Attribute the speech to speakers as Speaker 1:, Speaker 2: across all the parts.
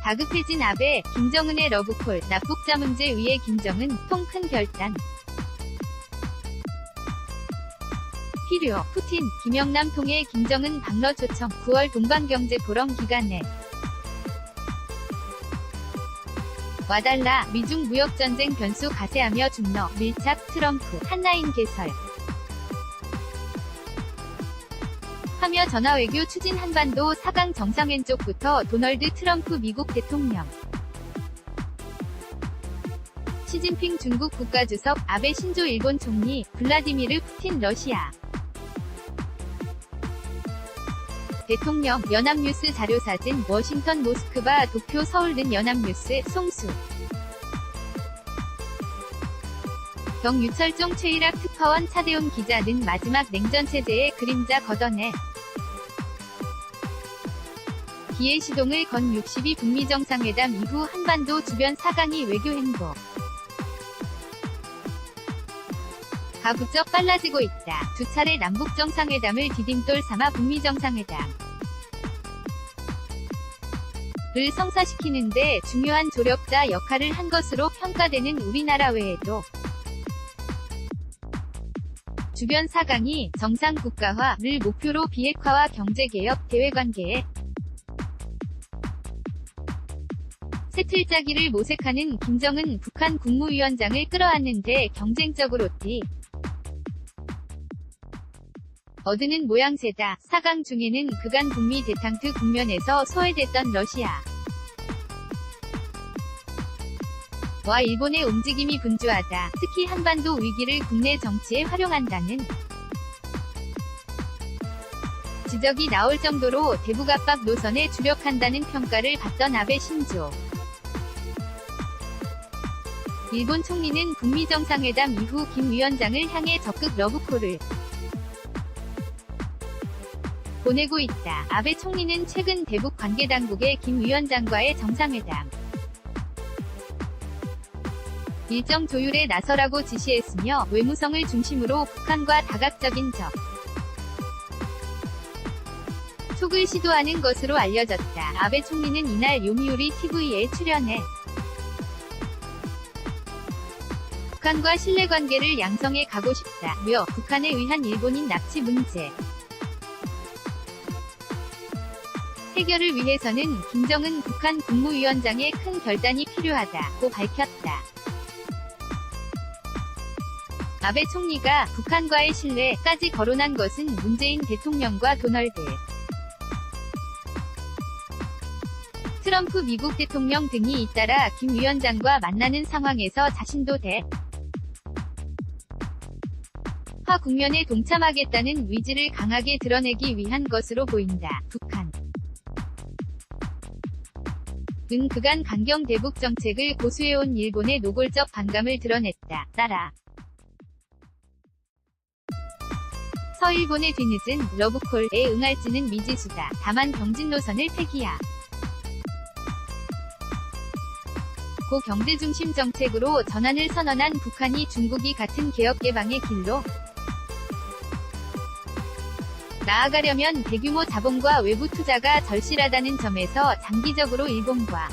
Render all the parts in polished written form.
Speaker 1: 다급해진 아베, 김정은의 러브콜, 납북자 문제 위에 김정은, 통 큰 결단. 필요, 푸틴, 김영남 통해 김정은 방러 초청, 9월 동반경제포럼 기간에. 와달라, 미중 무역전쟁 변수 가세하며 중러, 밀착, 트럼프, 한라인 개설. 하며 전화외교 추진 한반도 4강 정상회의쪽부터 도널드 트럼프 미국 대통령. 시진핑 중국 국가주석, 아베 신조 일본 총리, 블라디미르 푸틴 러시아. 대통령, 연합뉴스 자료사진, 워싱턴 모스크바 도쿄 서울 등 연합뉴스, 송수. 경유철종 최일학 특파원 차대훈 기자 등 마지막 냉전체제의 그림자 걷어내. 기회시동을 건 62 북미 정상회담 이후 한반도 주변 4강이 외교행보. 가부쩍 빨라지고 있다. 두 차례 남북 정상회담을 디딤돌 삼아 북미 정상회담. 을 성사시키는데 중요한 조력자 역할을 한 것으로 평가되는 우리나라 외에도 주변 4강이 정상 국가화를 목표로 비핵화와 경제개혁, 대외관계에 새틀짜기를 모색하는 김정은 북한 국무위원장을 끌어안는데 경쟁적으로 얻는 모양새다. 4강 중에는 그간 북미 대탕트 국면에서 소외됐던 러시아 와 일본의 움직임이 분주하다. 특히 한반도 위기를 국내 정치에 활용한다는 지적이 나올 정도로 대북 압박 노선에 주력한다는 평가를 받던 아베 신조 일본 총리는 북미 정상회담 이후 김 위원장을 향해 적극 러브콜을 보내고 있다. 아베 총리는 최근 대북 관계당국의 김 위원장과의 정상회담 일정 조율에 나서라고 지시했으며 외무성을 중심으로 북한과 다각적인 촉을 시도하는 것으로 알려졌다. 아베 총리는 이날 요미우리 TV에 출연해 북한과 신뢰관계를 양성해 가고 싶다며 북한에 의한 일본인 납치 문제 해결을 위해서는 김정은 북한 국무위원장의 큰 결단이 필요하다고 밝혔다. 아베 총리가 북한과의 신뢰까지 거론한 것은 문재인 대통령과 도널드 트럼프 미국 대통령 등이 잇따라 김 위원장과 만나는 상황에서 자신도 대화 국면에 동참하겠다는 의지를 강하게 드러내기 위한 것으로 보인다. 북한 등 그간 강경 대북 정책을 고수해온 일본의 노골적 반감을 드러냈다. 따라 서일본의 뒤늦은 러브콜에 응할지는 미지수다. 다만 병진 노선을 폐기하 고 경제중심 정책으로 전환을 선언한 북한이 중국이 같은 개혁개방의 길로 나아가려면 대규모 자본과 외부 투자가 절실하다는 점에서 장기적으로 일본과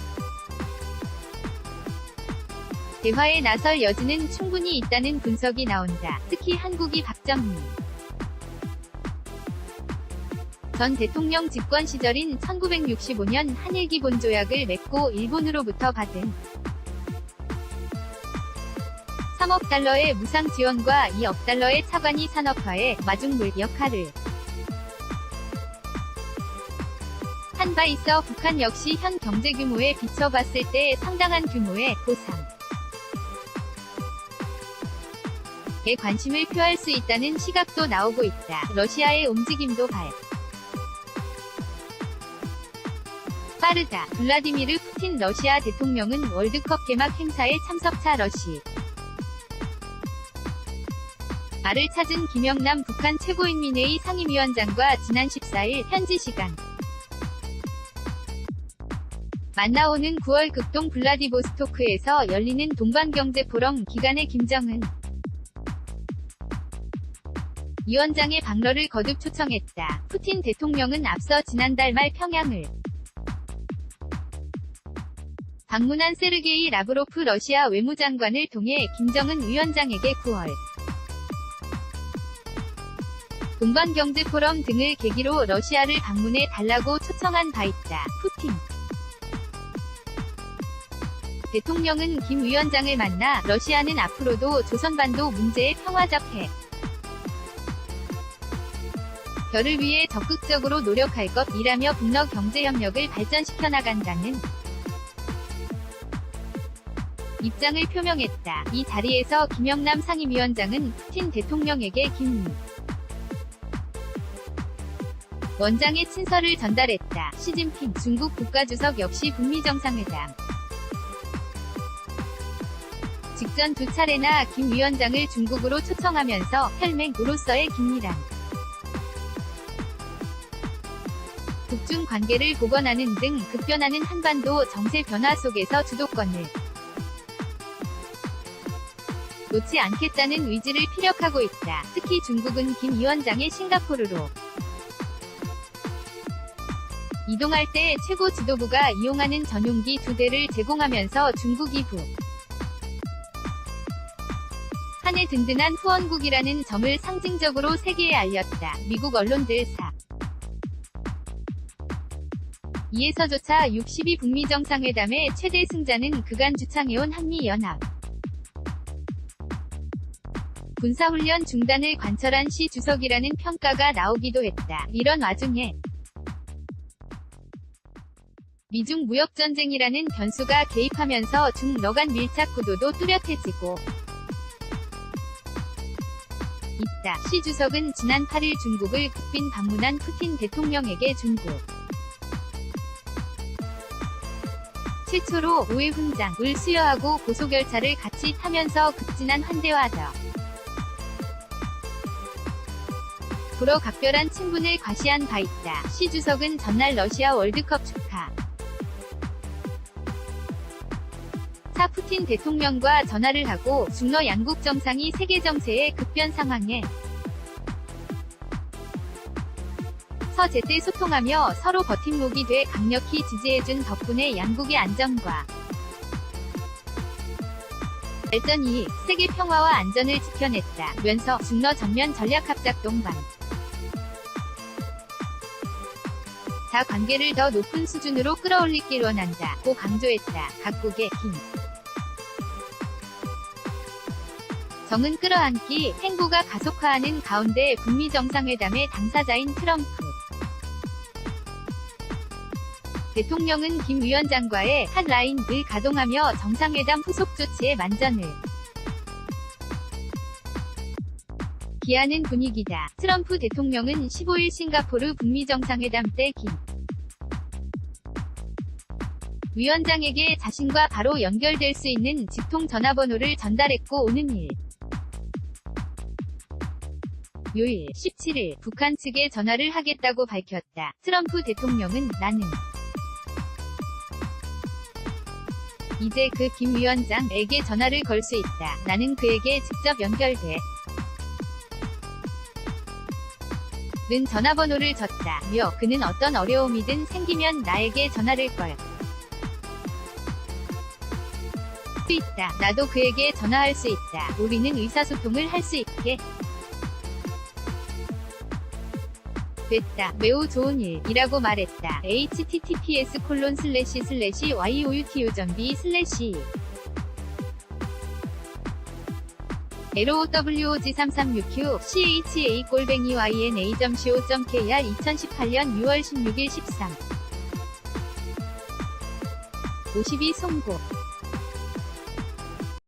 Speaker 1: 대화에 나설 여지는 충분히 있다는 분석이 나온다. 특히 한국이 박정희 전 대통령 집권 시절인 1965년 한일기본조약을 맺고 일본으로부터 받은 3억 달러의 무상 지원과 2억 달러의 차관이 산업화에 마중물 역할을 한 바 있어 북한 역시 현 경제 규모에 비춰봤을 때 상당한 규모의 보상에 관심을 표할 수 있다는 시각도 나오고 있다. 러시아의 움직임도 빠르다. 블라디미르 푸틴 러시아 대통령은 월드컵 개막 행사에 참석차 러시아를 찾은 김영남 북한 최고인민회의 상임위원장과 지난 14일 현지 시간 만나오는 9월 극동 블라디보스토크에서 열리는 동반경제포럼 기간에 김정은 위원장의 방러를 거듭 초청했다. 푸틴 대통령은 앞서 지난달 말 평양을 방문한 세르게이 라브로프 러시아 외무장관을 통해 김정은 위원장에게 9월 동반경제포럼 등을 계기로 러시아를 방문해 달라고 초청한 바 있다. 푸틴 대통령은 김 위원장을 만나 러시아는 앞으로도 조선반도 문제의 평화적 해결을 위해 적극적으로 노력할 것이라며 북러 경제협력을 발전시켜 나간다는 입장을 표명했다. 이 자리에서 김영남 상임위원장은 푸틴 대통령에게 김 원장의 친서를 전달했다. 시진핑 중국 국가주석 역시 북미 정상회담 직전 두 차례나 김 위원장을 중국으로 초청하면서 혈맹으로서의 긴밀한 북중 관계를 복원하는 등 급변하는 한반도 정세 변화 속에서 주도권을 놓지 않겠다는 의지를 피력하고 있다. 특히 중국은 김 위원장의 싱가포르로 이동할 때 최고 지도부가 이용하는 전용기 2대를 제공하면서 중국이 북한의 든든한 후원국이라는 점을 상징적으로 세계에 알렸다. 미국 언론들 이에서조차 62 북미 정상회담의 최대 승자는 그간 주창해온 한미연합 군사훈련 중단을 관철한 시 주석이라는 평가가 나오기도 했다. 이런 와중에 미중 무역전쟁이라는 변수가 개입하면서 중러 간 밀착 구도도 뚜렷해지고 있다. 시 주석은 지난 8일 중국을 국빈 방문한 푸틴 대통령에게 중국 최초로 우회 훈장을 수여하고 고속열차를 같이 타면서 극진한 환대와 더불어 각별한 친분을 과시한 바 있다. 시 주석은 전날 러시아 월드컵 축하 사 푸틴 대통령과 전화를 하고 중러 양국 정상이 세계 정세의 급변 상황에 제때 소통하며 서로 버팀목이 돼 강력히 지지해준 덕분에 양국의 안정과 발전이 세계 평화와 안전을 지켜냈다면서 중러 전면 전략합작 동반 자 관계를 더 높은 수준으로 끌어올리길 원한다고 강조했다. 각국의 정은 끌어안기 행보가 가속화하는 가운데 북미 정상회담의 당사자인 트럼프 대통령은 김 위원장과의 한 라인을 가동하며 정상회담 후속 조치에 만전을 기하는 분위기다. 트럼프 대통령은 15일 싱가포르 북미 정상회담 때 김 위원장에게 자신과 바로 연결될 수 있는 직통 전화번호를 전달했고 오는 요일 17일 북한 측에 전화를 하겠다고 밝혔다. 트럼프 대통령은 나는 이제 그 김 위원장에게 전화를 걸 수 있다. 나는 그에게 직접 연결돼 는 전화번호를 줬다며 그는 어떤 어려움이든 생기면 나에게 전화를 걸 수 있다. 나도 그에게 전화할 수 있다. 우리는 의사소통을 할 수 있게 됐다. 매우 좋은 일이라고 말했다. https://youtube.b/ LOWOG336Q CHA://YNA.co.kr 2018년 6월 16일 13 52 송고